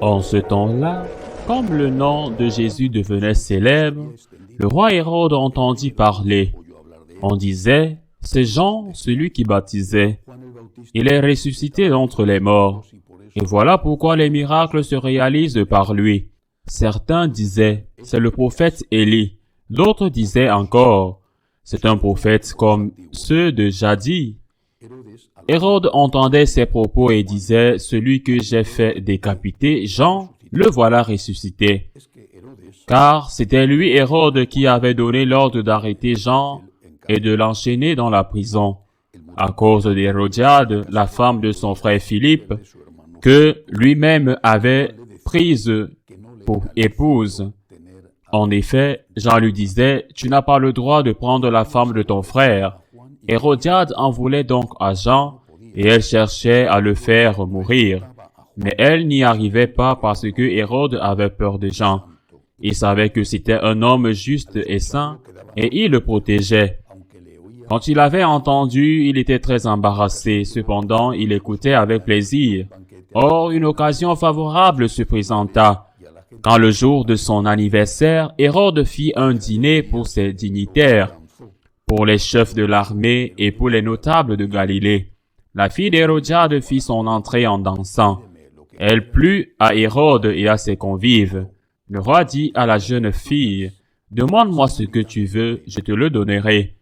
En ce temps-là, comme le nom de Jésus devenait célèbre, le roi Hérode entendit parler. On disait, c'est Jean, celui qui baptisait. Il est ressuscité d'entre les morts. Et voilà pourquoi les miracles se réalisent par lui. Certains disaient, c'est le prophète Élie. D'autres disaient encore, c'est un prophète comme ceux de jadis. Hérode entendait ces propos et disait, celui que j'ai fait décapiter, Jean, le voilà ressuscité. Car c'était lui, Hérode, qui avait donné l'ordre d'arrêter Jean et de l'enchaîner dans la prison, à cause d'Hérodiade, la femme de son frère Philippe, que lui-même avait prise pour épouse. En effet, Jean lui disait, « Tu n'as pas le droit de prendre la femme de ton frère. » Hérodiade en voulait donc à Jean, et elle cherchait à le faire mourir. Mais elle n'y arrivait pas parce que Hérode avait peur de Jean. Il savait que c'était un homme juste et saint, et il le protégeait. Quand il avait entendu, il était très embarrassé. Cependant, il écoutait avec plaisir. Or, une occasion favorable se présenta. Quand le jour de son anniversaire, Hérode fit un dîner pour ses dignitaires, pour les chefs de l'armée et pour les notables de Galilée. La fille d'Hérodiade fit son entrée en dansant. Elle plut à Hérode et à ses convives. Le roi dit à la jeune fille, « Demande-moi ce que tu veux, je te le donnerai. »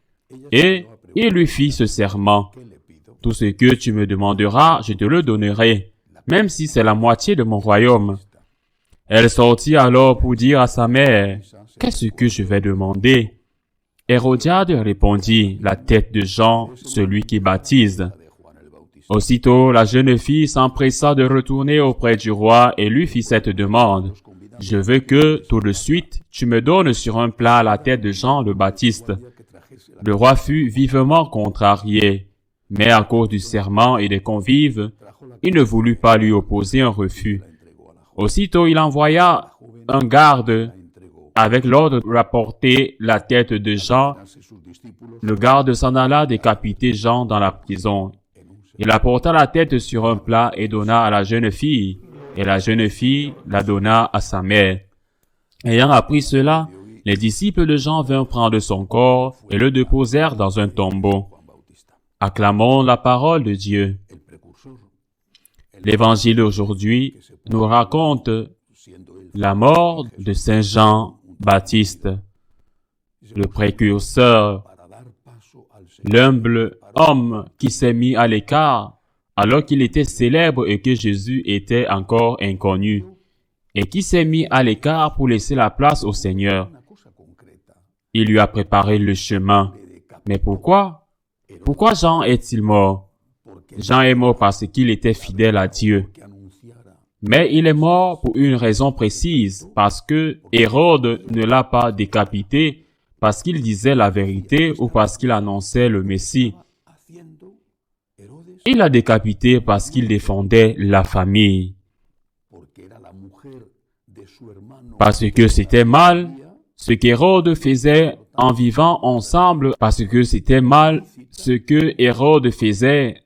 Et il lui fit ce serment, « Tout ce que tu me demanderas, je te le donnerai, même si c'est la moitié de mon royaume. » Elle sortit alors pour dire à sa mère, « Qu'est-ce que je vais demander ?» Hérodiade répondit, « La tête de Jean, celui qui baptise. » Aussitôt, la jeune fille s'empressa de retourner auprès du roi et lui fit cette demande. « Je veux que, tout de suite, tu me donnes sur un plat la tête de Jean le Baptiste. » Le roi fut vivement contrarié, mais à cause du serment et des convives, il ne voulut pas lui opposer un refus. Aussitôt, il envoya un garde avec l'ordre de rapporter la tête de Jean. Le garde s'en alla décapiter Jean dans la prison. Il apporta la tête sur un plat et donna à la jeune fille, et la jeune fille la donna à sa mère. Ayant appris cela, les disciples de Jean vinrent prendre son corps et le déposèrent dans un tombeau. Acclamons la parole de Dieu. L'Évangile d'aujourd'hui nous raconte la mort de Saint Jean-Baptiste, le précurseur, l'humble homme qui s'est mis à l'écart alors qu'il était célèbre et que Jésus était encore inconnu, et qui s'est mis à l'écart pour laisser la place au Seigneur. Il lui a préparé le chemin. Mais pourquoi? Pourquoi Jean est-il mort? Jean est mort parce qu'il était fidèle à Dieu. Mais il est mort pour une raison précise, parce que Hérode ne l'a pas décapité, parce qu'il disait la vérité ou parce qu'il annonçait le Messie. Il l'a décapité parce qu'il défendait la famille. Parce que c'était mal ce qu'Hérode faisait en vivant ensemble, parce que c'était mal ce que Hérode faisait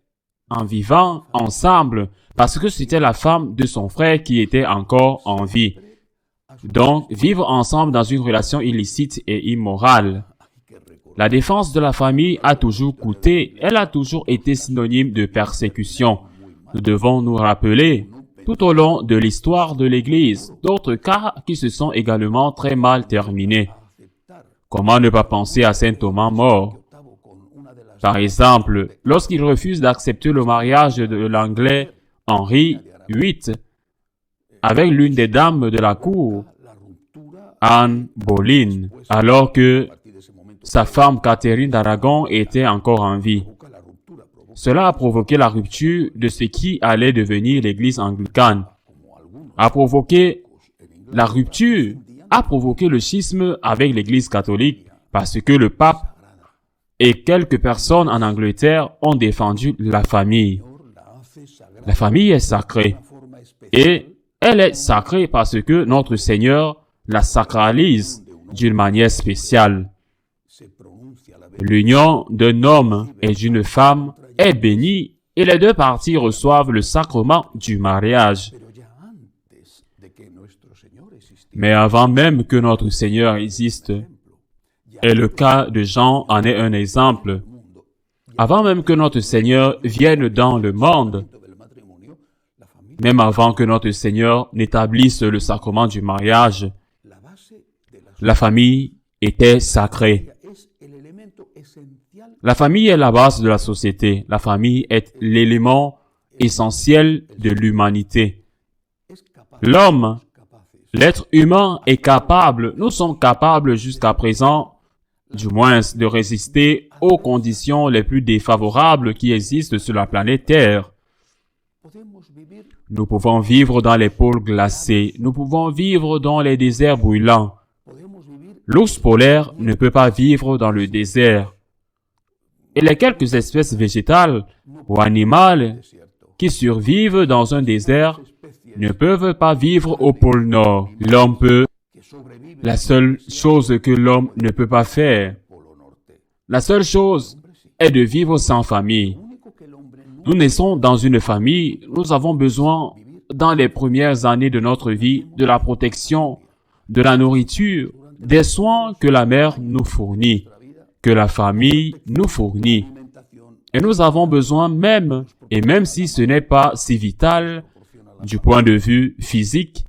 en vivant ensemble, parce que c'était la femme de son frère qui était encore en vie. Donc, vivre ensemble dans une relation illicite et immorale. La défense de la famille a toujours coûté, elle a toujours été synonyme de persécution. Nous devons nous rappeler, tout au long de l'histoire de l'Église, d'autres cas qui se sont également très mal terminés. Comment ne pas penser à saint Thomas mort? Par exemple, lorsqu'il refuse d'accepter le mariage de l'Anglais Henri VIII avec l'une des dames de la cour, Anne Boleyn, alors que sa femme Catherine d'Aragon était encore en vie. Cela a provoqué la rupture de ce qui allait devenir l'Église anglicane. A provoqué la rupture, a provoqué le schisme avec l'Église catholique parce que le pape et quelques personnes en Angleterre ont défendu la famille. La famille est sacrée. Et elle est sacrée parce que notre Seigneur la sacralise d'une manière spéciale. L'union d'un homme et d'une femme est bénie et les deux parties reçoivent le sacrement du mariage. Mais avant même que notre Seigneur existe, et le cas de Jean en est un exemple, avant même que notre Seigneur vienne dans le monde, même avant que notre Seigneur n'établisse le sacrement du mariage, la famille était sacrée. La famille est la base de la société. La famille est l'élément essentiel de l'humanité. L'homme, l'être humain est capable, nous sommes capables jusqu'à présent, du moins, de résister aux conditions les plus défavorables qui existent sur la planète Terre. Nous pouvons vivre dans les pôles glacés, nous pouvons vivre dans les déserts brûlants. L'ours polaire ne peut pas vivre dans le désert. Et les quelques espèces végétales ou animales qui survivent dans un désert ne peuvent pas vivre au pôle Nord. L'homme peut. La seule chose que l'homme ne peut pas faire, la seule chose est de vivre sans famille. Nous naissons dans une famille, nous avons besoin, dans les premières années de notre vie, de la protection, de la nourriture, des soins que la mère nous fournit, que la famille nous fournit. Et nous avons besoin même, et même si ce n'est pas si vital du point de vue physique,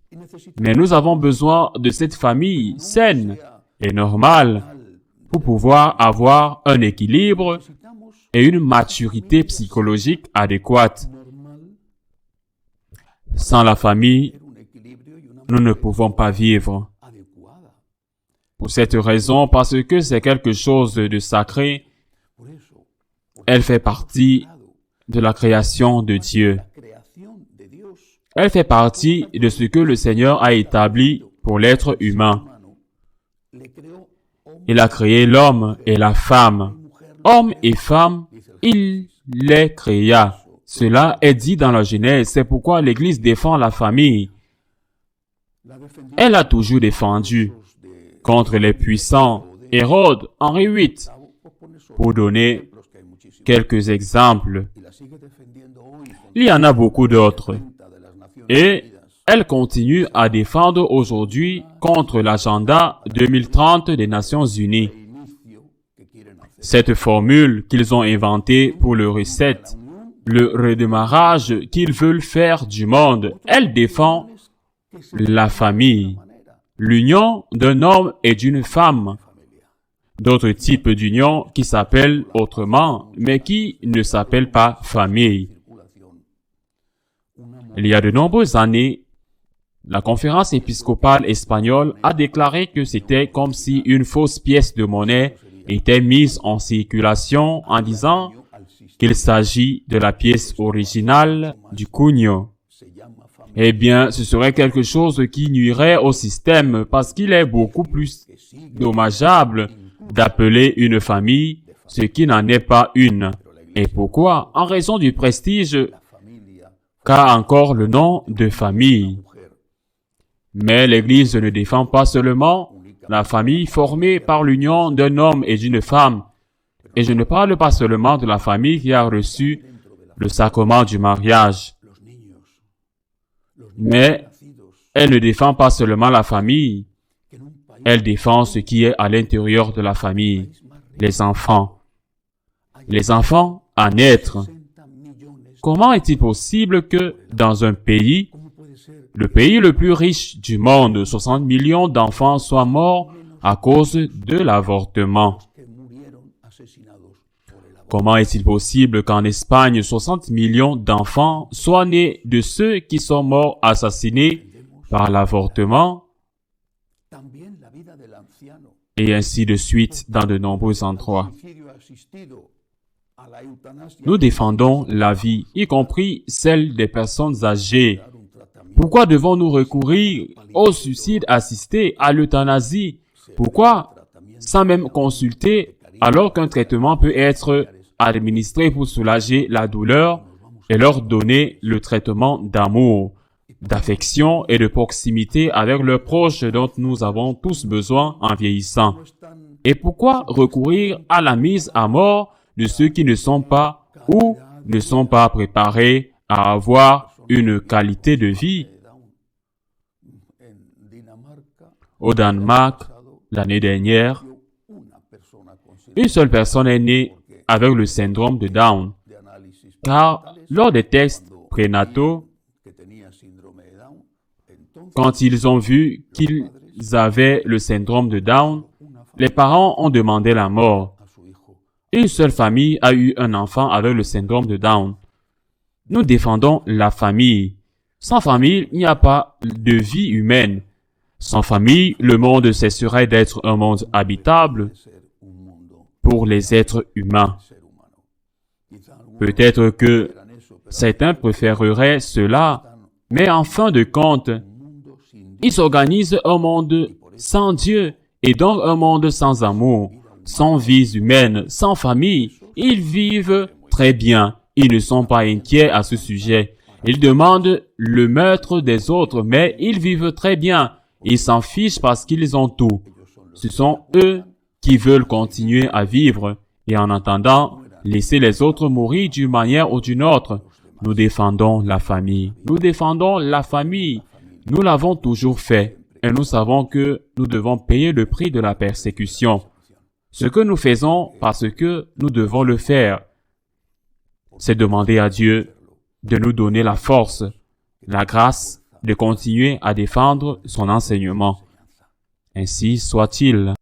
mais nous avons besoin de cette famille saine et normale pour pouvoir avoir un équilibre et une maturité psychologique adéquate. Sans la famille, nous ne pouvons pas vivre. Pour cette raison, parce que c'est quelque chose de sacré, elle fait partie de la création de Dieu. Elle fait partie de ce que le Seigneur a établi pour l'être humain. Il a créé l'homme et la femme. Homme et femme, il les créa. Cela est dit dans la Genèse, c'est pourquoi l'Église défend la famille. Elle a toujours défendu contre les puissants, Hérode, Henri VIII, pour donner quelques exemples. Il y en a beaucoup d'autres. Et elle continue à défendre aujourd'hui contre l'agenda 2030 des Nations Unies. Cette formule qu'ils ont inventée pour le reset, le redémarrage qu'ils veulent faire du monde, elle défend la famille, l'union d'un homme et d'une femme. D'autres types d'unions qui s'appellent autrement, mais qui ne s'appellent pas famille. Il y a de nombreuses années, la conférence épiscopale espagnole a déclaré que c'était comme si une fausse pièce de monnaie était mise en circulation en disant qu'il s'agit de la pièce originale du cugno. Eh bien, ce serait quelque chose qui nuirait au système parce qu'il est beaucoup plus dommageable d'appeler une famille ce qui n'en est pas une. Et pourquoi? En raison du prestige qu'a encore le nom de famille. Mais l'Église ne défend pas seulement la famille formée par l'union d'un homme et d'une femme. Et je ne parle pas seulement de la famille qui a reçu le sacrement du mariage. Mais elle ne défend pas seulement la famille, elle défend ce qui est à l'intérieur de la famille, les enfants. Les enfants à naître. Comment est-il possible que dans un pays, le pays le plus riche du monde, 60 millions d'enfants soient morts à cause de l'avortement? Comment est-il possible qu'en Espagne, 60 millions d'enfants soient nés de ceux qui sont morts assassinés par l'avortement? Et ainsi de suite dans de nombreux endroits. Nous défendons la vie, y compris celle des personnes âgées. Pourquoi devons-nous recourir au suicide assisté, à l'euthanasie? Pourquoi? Sans même consulter, alors qu'un traitement peut être administré pour soulager la douleur et leur donner le traitement d'amour, d'affection et de proximité avec leurs proches dont nous avons tous besoin en vieillissant. Et pourquoi recourir à la mise à mort de ceux qui ne sont pas ou ne sont pas préparés à avoir une qualité de vie? Au Danemark, l'année dernière, une seule personne est née avec le syndrome de Down. Car lors des tests prénataux, quand ils ont vu qu'ils avaient le syndrome de Down, les parents ont demandé la mort. Une seule famille a eu un enfant avec le syndrome de Down. Nous défendons la famille. Sans famille, il n'y a pas de vie humaine. Sans famille, le monde cesserait d'être un monde habitable pour les êtres humains. Peut-être que certains préféreraient cela, mais en fin de compte, ils s'organisent un monde sans Dieu et donc un monde sans amour, sans vie humaine, sans famille. Ils vivent très bien. Ils ne sont pas inquiets à ce sujet. Ils demandent le meurtre des autres, mais ils vivent très bien. Ils s'en fichent parce qu'ils ont tout. Ce sont eux qui veulent continuer à vivre et en attendant, laisser les autres mourir d'une manière ou d'une autre. Nous défendons la famille. Nous défendons la famille. Nous l'avons toujours fait et nous savons que nous devons payer le prix de la persécution. Ce que nous faisons parce que nous devons le faire, c'est demander à Dieu de nous donner la force, la grâce de continuer à défendre son enseignement. Ainsi soit-il.